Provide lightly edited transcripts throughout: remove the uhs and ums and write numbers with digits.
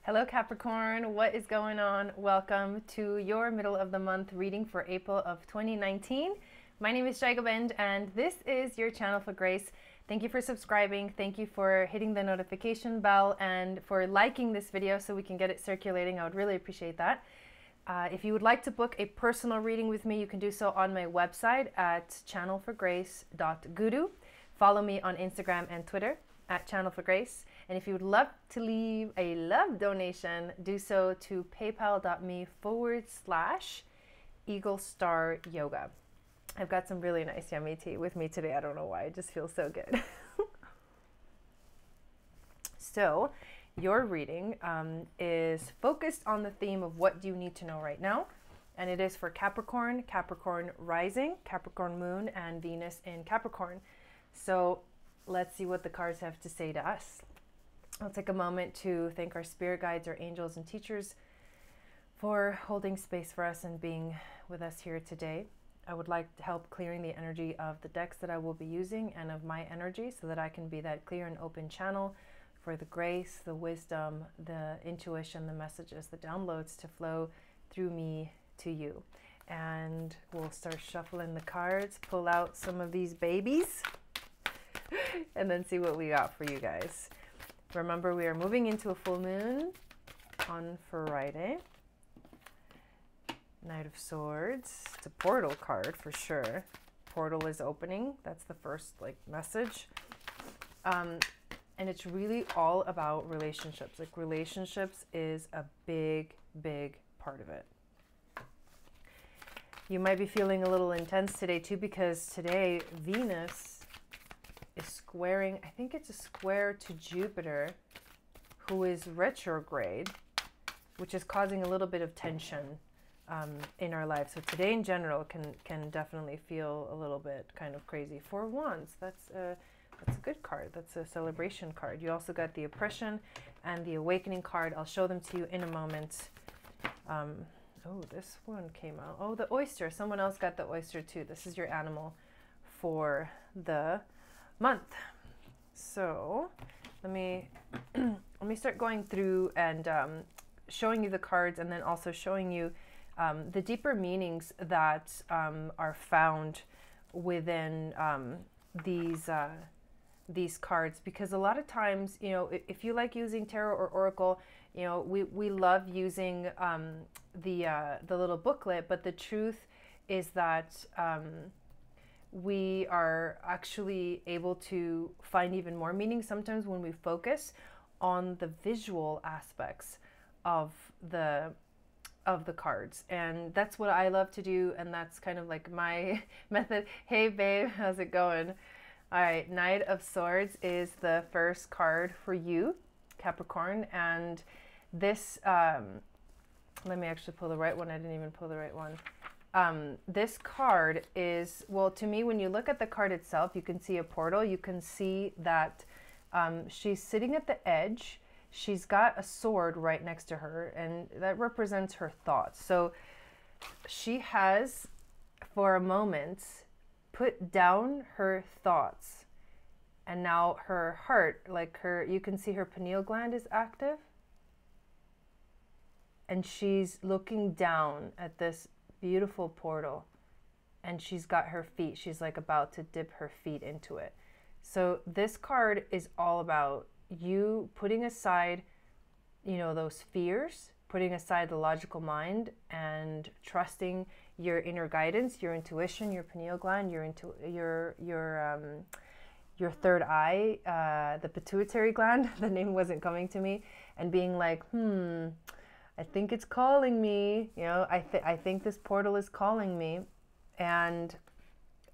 Hello Capricorn, what is going on? Welcome to your middle of the month reading for April of 2019. My name is Jai Gobind and this is your channel for grace. Thank you for subscribing. Thank you for hitting the notification bell and for liking this video so we can get it circulating. I would really appreciate that. If you would like to book a personal reading with me, you can do so on my website at channelforgrace.guru. Follow me on Instagram and Twitter at Channel for Grace. And if you would love to leave a love donation, do so to paypal.me/Eagle Star Yoga. I've got some really nice yummy tea with me today. I don't know why, it just feels so good. So your reading is focused on the theme of what do you need to know right now. And it is for Capricorn, Capricorn rising, Capricorn moon, and Venus in Capricorn. So let's see what the cards have to say to us. I'll take a moment to thank our spirit guides, our angels and teachers for holding space for us and being with us here today. I would like to help clearing the energy of the decks that I will be using and of my energy so that I can be that clear and open channel for the grace, the wisdom, the intuition, the messages, the downloads to flow through me to you. And we'll start shuffling the cards, pull out some of these babies, and then see what we got for you guys. Remember, we are moving into a full moon on Friday. Knight of Swords. It's a portal card for sure. Portal is opening. That's the first message. And it's really all about relationships. Like, relationships is a big, big part of it. You might be feeling a little intense today too, because today Venus is squaring, I think it's a square to Jupiter, who is retrograde, which is causing a little bit of tension in our lives. So today in general can definitely feel a little bit kind of crazy. Four of Wands, that's a good card. That's a celebration card. You also got the Oppression and the Awakening card. I'll show them to you in a moment. Oh, this one came out. Oh, the oyster. Someone else got the oyster too. This is your animal for the month. So let me start going through and showing you the cards, and then also showing you the deeper meanings that are found within these cards. Because a lot of times, you know, if you like using tarot or oracle, you know, we love using the little booklet, but the truth is that we are actually able to find even more meaning sometimes when we focus on the visual aspects of the cards. And that's what I love to do, and that's kind of like my method. Hey babe, how's it going? All right, Knight of Swords is the first card for you, Capricorn. And this, let me actually pull the right one. I didn't even pull the right one. This card is, well, to me, when you look at the card itself, you can see a portal. You can see that she's sitting at the edge. She's got a sword right next to her, and that represents her thoughts. So she has, for a moment, put down her thoughts, and now her heart, like you can see her pineal gland is active, and she's looking down at this beautiful portal, and she's got her feet, she's like about to dip her feet into it. So this card is all about you putting aside, you know, those fears, putting aside the logical mind, and trusting your inner guidance, your intuition, your pineal gland, your third eye, the pituitary gland. The name wasn't coming to me, and being like, I think it's calling me, you know, I think this portal is calling me, and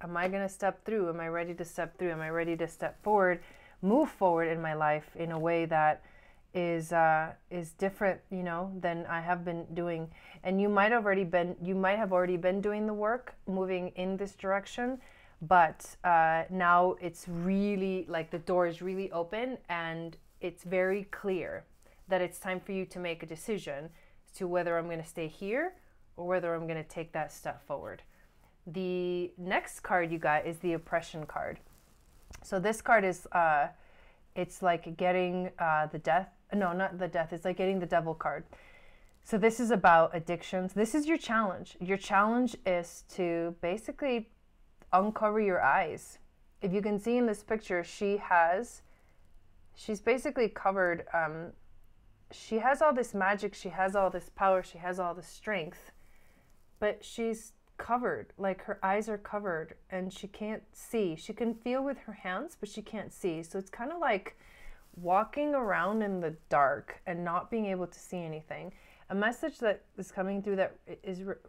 am I going to step through? Am I ready to step through? Am I ready to step forward, move forward in my life in a way that is different, you know, than I have been doing? And you might have already been doing the work, moving in this direction, but now it's really like the door is really open, and it's very clear that it's time for you to make a decision as to whether I'm going to stay here or whether I'm going to take that step forward. The next card you got is the Oppression card. So this card is It's like getting the death. No, not the death. It's like getting the devil card. So this is about addictions. This is your challenge. Your challenge is to basically uncover your eyes. If you can see in this picture, she's basically covered. She has all this magic. She has all this power. She has all this strength, but she's covered. Like her eyes are covered and she can't see. She can feel with her hands, but she can't see. So it's kind of like walking around in the dark and not being able to see anything. A message that is coming through that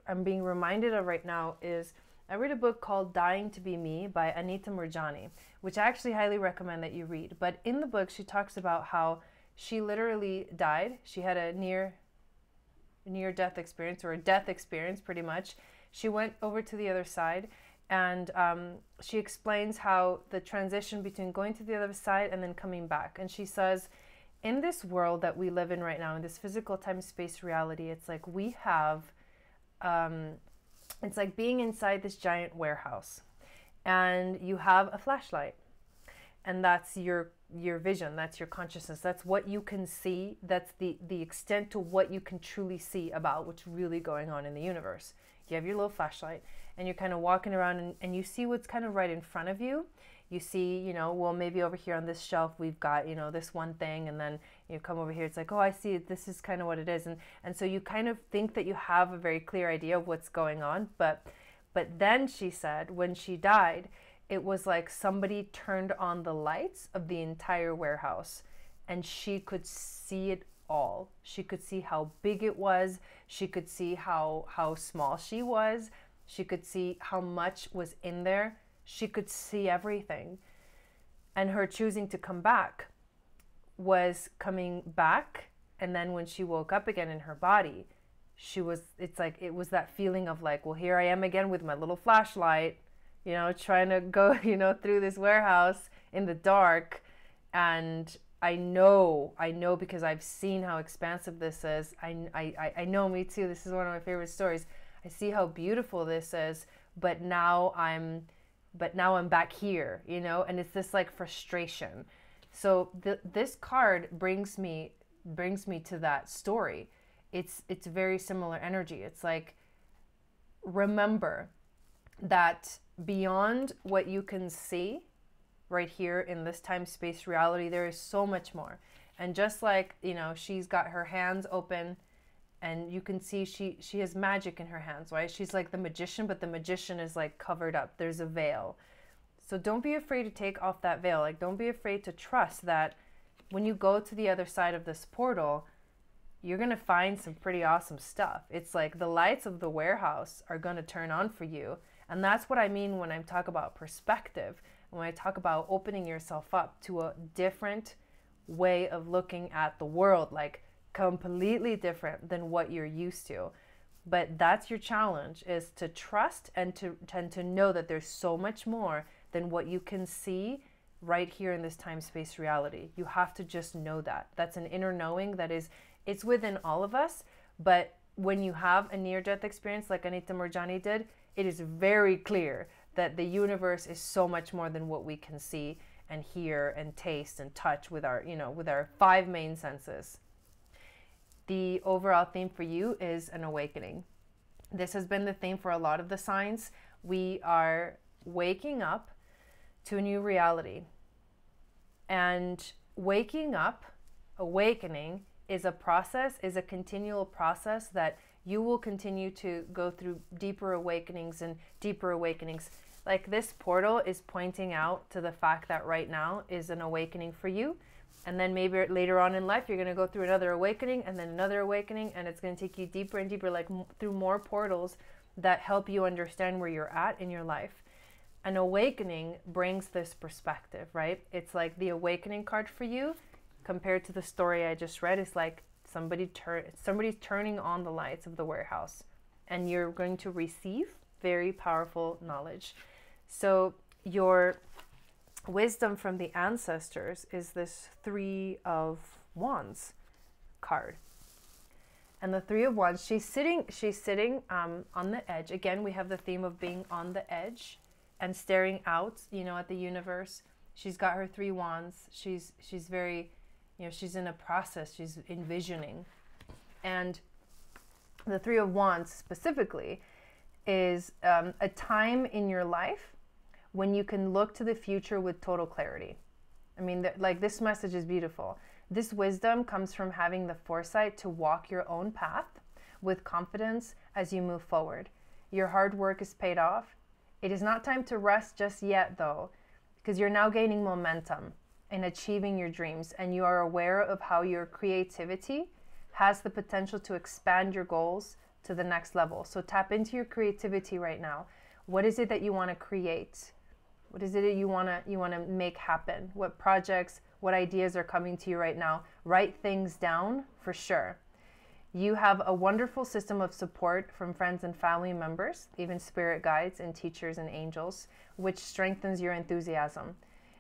I'm being reminded of right now is, I read a book called Dying to Be Me by Anita Moorjani, which I actually highly recommend that you read. But in the book, she talks about how she literally died. She had a near-death experience, or a death experience pretty much. She went over to the other side, and she explains how the transition between going to the other side and then coming back. And she says, in this world that we live in right now, in this physical time-space reality, it's like we have, it's like being inside this giant warehouse, and you have a flashlight, and that's your vision, that's your consciousness, that's what you can see, that's the extent to what you can truly see about what's really going on in the universe. You have your little flashlight, and you're kind of walking around, and you see what's kind of right in front of you. You see, you know, well, maybe over here on this shelf we've got, you know, this one thing, and then you come over here, it's like, oh, I see it, this is kind of what it is. And so you kind of think that you have a very clear idea of what's going on, but then she said when she died, it was like somebody turned on the lights of the entire warehouse, and she could see it all. She could see how big it was. She could see how small she was. She could see how much was in there. She could see everything. And her choosing to come back was coming back. And then when she woke up again in her body, it's like, it was that feeling of like, well, here I am again with my little flashlight, you know, trying to go, you know, through this warehouse in the dark. And I know because I've seen how expansive this is. I know, me too. This is one of my favorite stories. I see how beautiful this is, but now I'm back here, you know, and it's this like frustration. So this card brings me to that story. It's very similar energy. It's like, remember that beyond what you can see right here in this time-space reality, there is so much more. And just like, you know, she's got her hands open, and you can see she has magic in her hands, right? She's like the magician, but the magician is like covered up. There's a veil. So don't be afraid to take off that veil. Like, don't be afraid to trust that when you go to the other side of this portal, you're going to find some pretty awesome stuff. It's like the lights of the warehouse are going to turn on for you. And that's what I mean when I talk about perspective, when I talk about opening yourself up to a different way of looking at the world, like completely different than what you're used to. But that's your challenge, is to trust and to know that there's so much more than what you can see right here in this time-space reality. You have to just know that. That's an inner knowing that is, it's within all of us. But when you have a near-death experience like Anita Moorjani did, it is very clear that the universe is so much more than what we can see and hear and taste and touch with our, you know, with our 5 main senses. The overall theme for you is an awakening. This has been the theme for a lot of the signs. We are waking up to a new reality. And waking up, awakening, is a process, is a continual process that you will continue to go through deeper awakenings and deeper awakenings. Like this portal is pointing out to the fact that right now is an awakening for you. And then maybe later on in life, you're going to go through another awakening and then another awakening, and it's going to take you deeper and deeper, like through more portals that help you understand where you're at in your life. An awakening brings this perspective, right? It's like the awakening card for you compared to the story I just read is like somebody's turning on the lights of the warehouse, and you're going to receive very powerful knowledge. So your wisdom from the ancestors is this 3 of Wands card. And the 3 of Wands, she's sitting on the edge. Again, we have the theme of being on the edge and staring out, you know, at the universe. She's got her 3 wands. She's very, you know, she's in a process. She's envisioning. And the 3 of Wands specifically is a time in your life when you can look to the future with total clarity. I mean, like, this message is beautiful. This wisdom comes from having the foresight to walk your own path with confidence as you move forward. Your hard work is paid off. It is not time to rest just yet, though, because you're now gaining momentum in achieving your dreams, and you are aware of how your creativity has the potential to expand your goals to the next level. So tap into your creativity right now. What is it that you want to create? What is it that you want to make happen? What projects, what ideas are coming to you right now? Write things down for sure. You have a wonderful system of support from friends and family members, even spirit guides and teachers and angels, which strengthens your enthusiasm.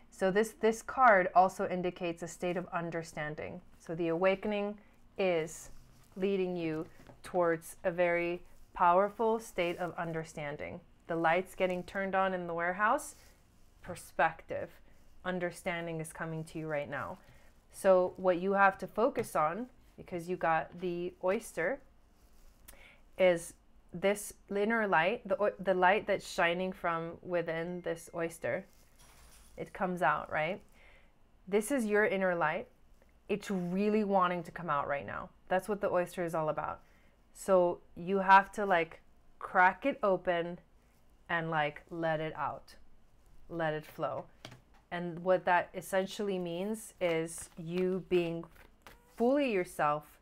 So this card also indicates a state of understanding. So the awakening is leading you towards a very powerful state of understanding. The lights getting turned on in the warehouse, perspective, understanding is coming to you right now. So what you have to focus on, because you got the oyster, is this inner light, the light that's shining from within this oyster. It comes out, right? This is your inner light. It's really wanting to come out right now. That's what the oyster is all about. So you have to like crack it open and like let it out, let it flow. And what that essentially means is you being fully yourself,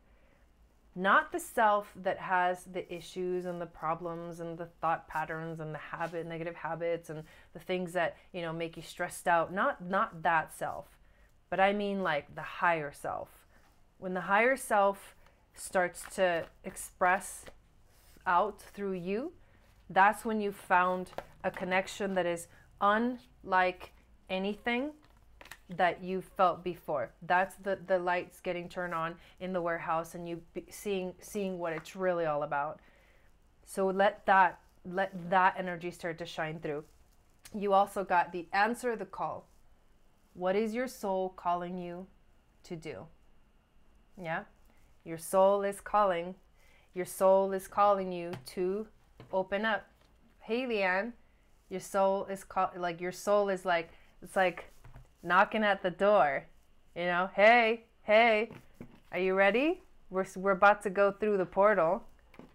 not the self that has the issues and the problems and the thought patterns and the negative habits and the things that, you know, make you stressed out. Not that self, but I mean like the higher self. When the higher self starts to express out through you, that's when you've found a connection that is unlike anything that you felt before. That's the lights getting turned on in the warehouse and you seeing what it's really all about. So let that energy start to shine through. You also got the answer the call. What is your soul calling you to do? Yeah? Your soul is calling. Your soul is calling you to open up. Hey, Leanne, your soul is your soul is like, it's like knocking at the door, you know. Hey, are you ready? We're about to go through the portal,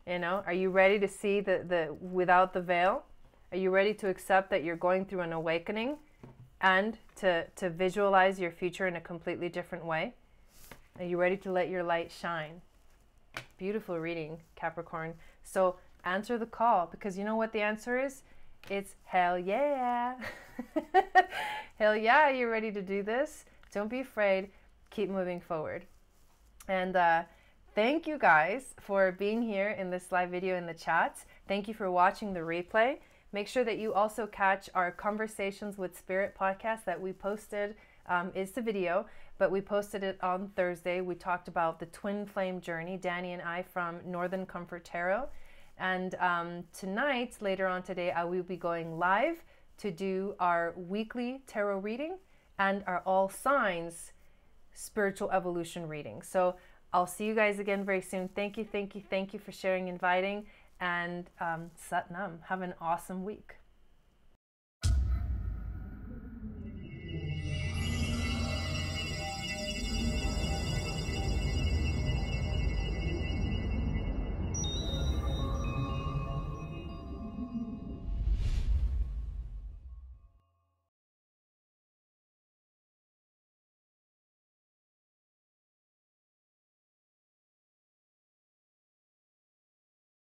you know. Are you ready to see the without the veil? Are you ready to accept that you're going through an awakening and to visualize your future in a completely different way? Are you ready to let your light shine? Beautiful reading, Capricorn. So answer the call, because you know what the answer is? It's hell yeah. Hell yeah, you're ready to do this. Don't be afraid. Keep moving forward. And thank you guys for being here in this live video in the chats. Thank you for watching the replay. Make sure that you also catch our Conversations with Spirit podcast that we posted. Is the video, but we posted it on Thursday. We talked about the twin flame journey, Danny and I from Northern Comfort Tarot. And tonight, later on today, I will be going live to do our weekly tarot reading and our all signs spiritual evolution reading. So I'll see you guys again very soon. Thank you for sharing, inviting, and Sat Nam. Have an awesome week.